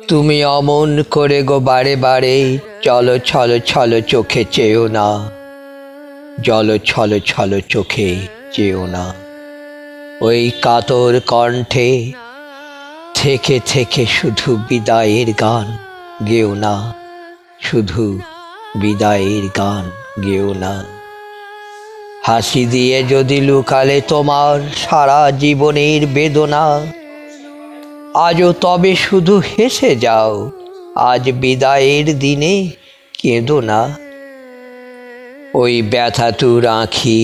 তুমি অমন করে গো বারে বারে চলো ছলো ছলো চোখে চেয়েও না, জলো ছলো ছলো চোখে চেয়েও না। ওই কাতর কণ্ঠে থেকে থেকে শুধু বিদায়ের গান গেও না, শুধু বিদায়ের গান গেও না। হাসি দিয়ে যদি লুকালে তোমার সারা জীবনের বেদনা, আজও তবে শুধু হেসে যাও, আজ বিদায়ের দিনে কেঁদো না। ওই ব্যথাতুর আঁখি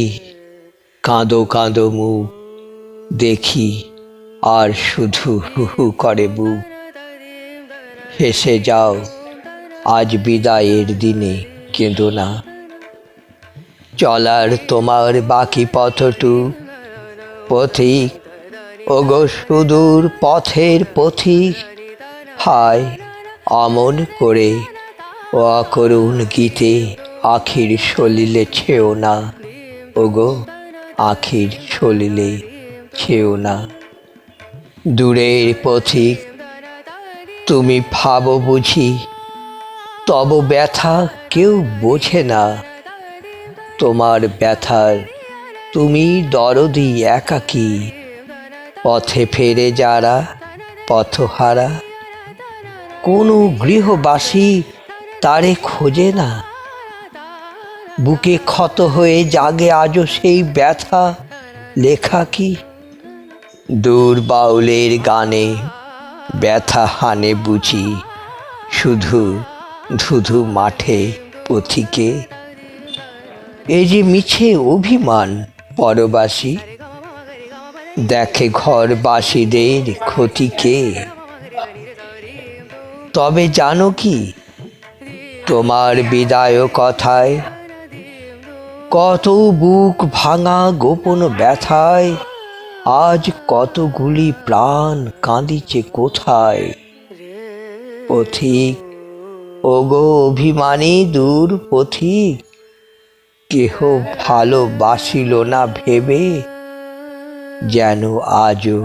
কাঁদো কাঁদো মুখ দেখি, আর শুধু হু হু করে বুক। হেসে যাও, আজ বিদায়ের দিনে কেঁদো না। চলার তোমার বাকি পথটু পথিক, ওগো সুদূর পথের পথিক, হায় অমন করে ও অকরুণ গীতে আখির সলিলে ছেও না, ওগো আখির সলিলে ছেও না। দূরের পথিক তুমি ভাবো বুঝি, তব ব্যথা কেউ বোঝে না। তোমার ব্যথার তুমি দরদি একাকী, পথে ফেরে যারা পথহারা, কোনো গৃহবাসী তারে খোঁজে না। বুকে ক্ষত হয়ে জাগে আজও সেই ব্যথা লেখা কি? দূর বাউলের গানে ব্যথা হানে বুঝি, শুধু ধুধু মাঠে পথিকে। এই যে মিছে অভিমান পরবাসী, দেখে ঘরবাসীদের ক্ষতিকে। তবে জানো কি, তোমার বিদায় কথায় কত বুক ভাঙা গোপন ব্যথায় আজ কতগুলি প্রাণ কাঁদিছে কোথায়। পথিক, ওগো অভিমানী দূর পথিক, কেহ ভালোবাসিল না ভেবে, যেন আজও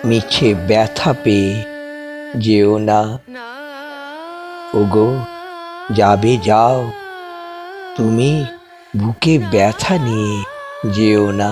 মিছে ব্যথা পেয়ে যেও না। ওগো যাবে যাও, তুমি বুকে ব্যথা নিয়ে যেও না।